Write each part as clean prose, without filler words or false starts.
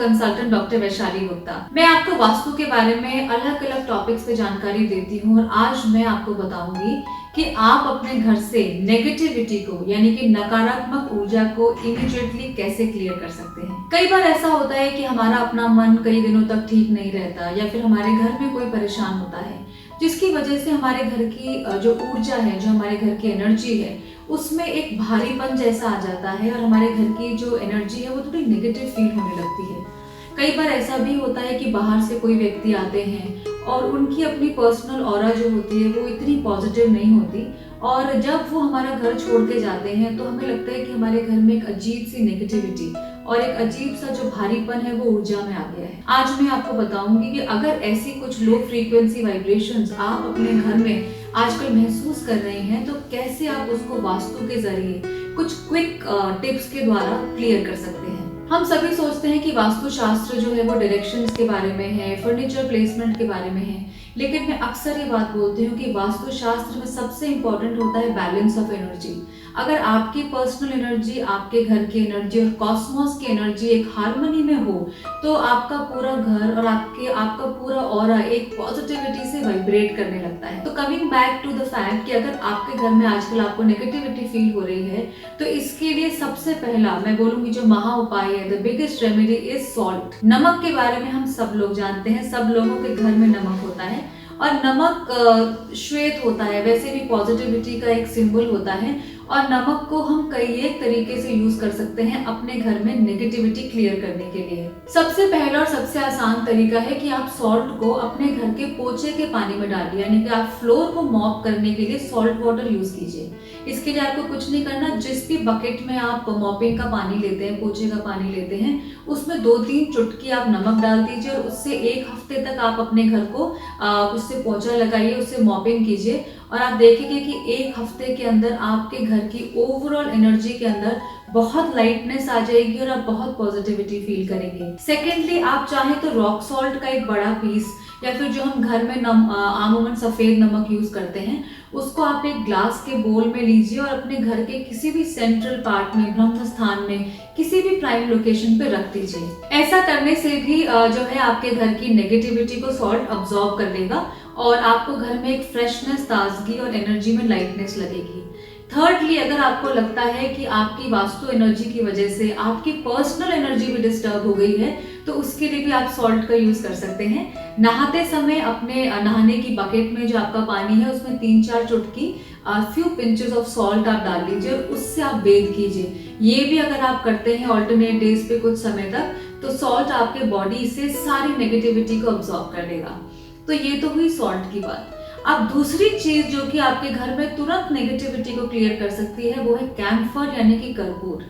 Consultant doctor Vaishali Gupta. मैं आपको वास्तु के बारे में अलग अलग टॉपिक्स पे जानकारी देती हूँ और आज मैं आपको बताऊंगी कि आप अपने घर से नेगेटिविटी को यानी कि नकारात्मक ऊर्जा को इमीडिएटली कैसे क्लियर कर सकते हैं। कई बार ऐसा होता है कि हमारा अपना मन कई दिनों तक ठीक नहीं रहता या फिर हमारे घर में कोई परेशान होता है, जिसकी वजह से हमारे घर की जो ऊर्जा है, जो हमारे घर की एनर्जी है, उसमें एक भारीपन जैसा आ जाता है और हमारे घर की जो एनर्जी है वो थोड़ी नेगेटिव फील होने लगती है। कई बार ऐसा भी होता है कि बाहर से कोई व्यक्ति आते हैं और उनकी अपनी पर्सनल ऑरा जो होती है वो इतनी पॉजिटिव नहीं होती और जब वो हमारा घर छोड़ के जाते हैं तो हमें लगता है कि हमारे घर में एक अजीब सी नेगेटिविटी और एक अजीब सा जो भारीपन है वो ऊर्जा में आ गया है। आज मैं आपको बताऊंगी कि अगर ऐसी कुछ लो फ्रीक्वेंसी वाइब्रेशंस आप अपने घर में आजकल महसूस कर रहे हैं तो कैसे आप उसको वास्तु के जरिए कुछ क्विक टिप्स के द्वारा क्लियर कर सकते हैं। हम सभी सोचते हैं कि वास्तु शास्त्र जो है वो डायरेक्शंस के बारे में है, फर्नीचर प्लेसमेंट के बारे में है, लेकिन मैं अक्सर ये बात बोलती हूँ कि वास्तु शास्त्र में सबसे इंपॉर्टेंट होता है बैलेंस ऑफ एनर्जी। अगर आपकी पर्सनल एनर्जी, आपके घर की एनर्जी और कॉस्मोस की एनर्जी एक हार्मनी में हो तो आपका पूरा घर और आपका पूरा ऑरा एक पॉजिटिविटी से वाइब्रेट करने लगता है। तो coming back to the fact कि अगर आपके घर में आजकल आपको नेगेटिविटी फील हो रही है तो इसके लिए सबसे पहला मैं बोलूंगी जो महा उपाय है, the biggest remedy is salt. नमक के बारे में हम सब लोग जानते हैं, सब लोगों के घर में नमक होता है और नमक श्वेत होता है, वैसे भी पॉजिटिविटी का एक सिंबल होता है और नमक को हम कई एक तरीके से यूज कर सकते हैं अपने घर में नेगेटिविटी क्लियर करने के लिए। सबसे पहला और सबसे आसान तरीका है कि आप सॉल्ट को अपने घर के पोछे के पानी में डालिए, यानी कि आप फ्लोर को मॉप करने के लिए सॉल्ट वाटर यूज कीजिए। इसके लिए आपको कुछ नहीं करना, जिस भी बकेट में आप मॉपिंग का पानी लेते हैं, पोछे का पानी लेते हैं, उसमें 2-3 चुटकी आप नमक डाल दीजिए और उससे 1 हफ्ते तक आप अपने घर को उससे पोछा लगाइए, उससे मॉपिंग कीजिए और आप देखेंगे कि 1 हफ्ते के अंदर आपके घर की ओवरऑल एनर्जी के अंदर बहुत लाइटनेस आ जाएगी और आप बहुत पॉजिटिविटी फील करेंगे। सेकेंडली, आप चाहें तो रॉक सॉल्ट का एक बड़ा पीस या फिर जो हम घर में आमूमन सफेद नमक यूज करते हैं उसको आप एक ग्लास के बोल में लीजिए और अपने घर के किसी भी सेंट्रल पार्ट में, ब्रह्म स्थान में, किसी भी प्राइम लोकेशन पे रख दीजिए। ऐसा करने से भी जो है आपके घर की नेगेटिविटी को सॉल्ट अब्सॉर्ब कर लेगा और आपको घर में एक फ्रेशनेस, ताजगी और एनर्जी में लाइटनेस लगेगी। थर्डली, अगर आपको लगता है कि आपकी वास्तु एनर्जी की वजह से आपकी पर्सनल एनर्जी भी डिस्टर्ब हो गई है तो उसके लिए भी आप सॉल्ट का यूज कर सकते हैं। नहाते समय अपने नहाने की बकेट में जो आपका पानी है उसमें 3-4 चुटकी फ्यू पिंचेस ऑफ सॉल्ट आप डाल लीजिए और उससे आप बेद कीजिए। ये भी अगर आप करते हैं ऑल्टरनेट डेज पे कुछ समय तक तो सॉल्ट आपके बॉडी से सारी नेगेटिविटी को अब्सॉर्ब कर लेगा। तो ये तो हुई सॉल्ट की बात। अब दूसरी चीज जो कि आपके घर में तुरंत नेगेटिविटी को क्लियर कर सकती है वो है कैम्फर यानी कि कर्पूर।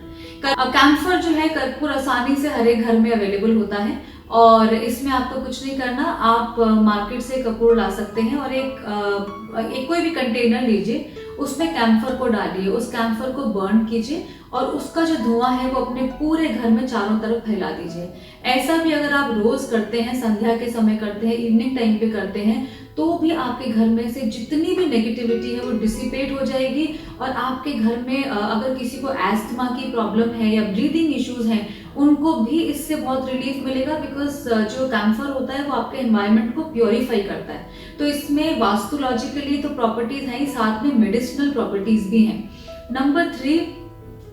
कैम्फर जो है, कर्पूर आसानी से हर एक घर में अवेलेबल होता है और इसमें आपको कुछ नहीं करना, आप मार्केट से कपूर ला सकते हैं और एक कोई भी कंटेनर लीजिए, उसमें कैम्फर को डालिए, उस कैम्फर को बर्न कीजिए और उसका जो धुआं है वो अपने पूरे घर में चारों तरफ फैला दीजिए। ऐसा भी अगर आप रोज करते हैं, संध्या के समय करते हैं, इवनिंग टाइम पे करते हैं तो भी आपके घर में से जितनी भी नेगेटिविटी है वो डिसिपेट हो जाएगी और आपके घर में अगर किसी को एस्थमा की प्रॉब्लम है या ब्रीदिंग इश्यूज हैं उनको भी इससे बहुत रिलीफ मिलेगा, बिकॉज जो कैम्फर होता है वो आपके एनवायरनमेंट को प्योरीफाई करता है। तो इसमें वास्तुलॉजिकली तो प्रॉपर्टीज हैं ही, साथ में मेडिसिनल प्रॉपर्टीज भी हैं। नंबर 3,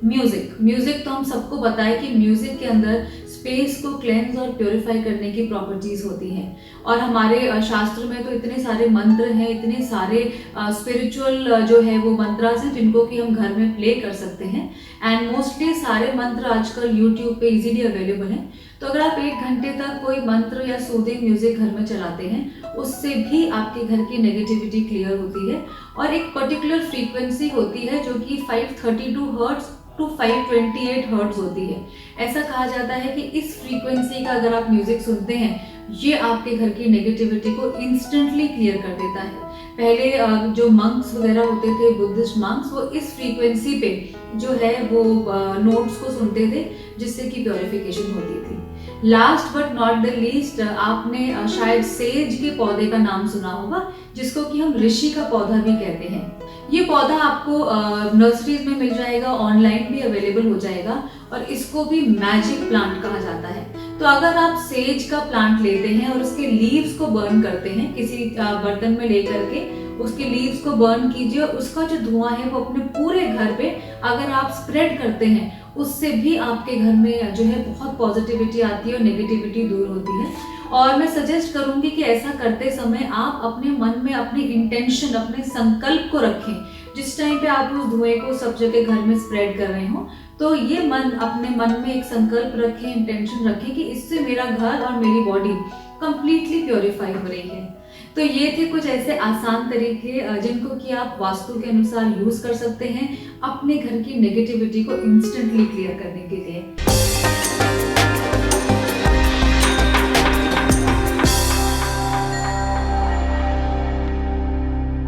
म्यूजिक तो हम सबको पता है कि म्यूजिक के अंदर स्पेस को क्लेंज और प्योरीफाई करने की प्रॉपर्टीज होती हैं और हमारे शास्त्र में तो इतने सारे मंत्र हैं, इतने सारे स्पिरिचुअल जो है वो मंत्रास हैं जिनको कि हम घर में प्ले कर सकते हैं एंड मोस्टली सारे मंत्र आजकल यूट्यूब पे इजीली अवेलेबल हैं। तो अगर आप 1 घंटे तक कोई मंत्र या सूदिंग म्यूजिक घर में चलाते हैं उससे भी आपके घर की नेगेटिविटी क्लियर होती है और एक पर्टिकुलर फ्रीक्वेंसी होती है जो कि 532 हर्ट्ज टू 528 हर्ट्ज होती है। ऐसा कहा जाता है कि इस फ्रीक्वेंसी का अगर आप म्यूजिक सुनते हैं ये आपके घर की नेगेटिविटी को इंस्टेंटली क्लियर कर देता है। पहले जो मंक्स वगैरह होते थे, बुद्धिस्ट मंक्स, वो इस फ्रीक्वेंसी पे जो है वो नोट्स को सुनते थे जिससे कि प्योरिफिकेशन होती थी। Last but not the least, आपने शायद सेज के पौधे का नाम सुना होगा जिसको कि हम ऋषि का पौधा भी कहते हैं। ये पौधा आपको नर्सरीज में मिल जाएगा, ऑनलाइन भी अवेलेबल हो जाएगा और इसको भी मैजिक प्लांट कहा जाता है। तो तो अगर आप सेज का प्लांट लेते हैं और उसके लीव्स को बर्न करते हैं किसी बर्तन में लेकर के, उसके लीव्स को बर्न कीजिए और उसका जो धुआं है वो अपने पूरे घर पे अगर आप स्प्रेड करते हैं, उससे भी आपके घर में जो है बहुत पॉजिटिविटी आती है और नेगेटिविटी दूर होती है। और मैं सजेस्ट करूंगी कि ऐसा करते समय आप अपने मन में अपनी इंटेंशन, अपने संकल्प को रखें। जिस टाइम पे आप उस धुएं को सब जगह घर में स्प्रेड कर रहे हो, तो ये अपने मन में एक संकल्प रखें, इंटेंशन रखें कि इससे मेरा घर और मेरी बॉडी कंप्लीटली प्योरीफाई हो रही है। तो ये थे कुछ ऐसे आसान तरीके जिनको कि आप वास्तु के अनुसार यूज कर सकते हैं अपने घर की नेगेटिविटी को इंस्टेंटली क्लियर करने के लिए।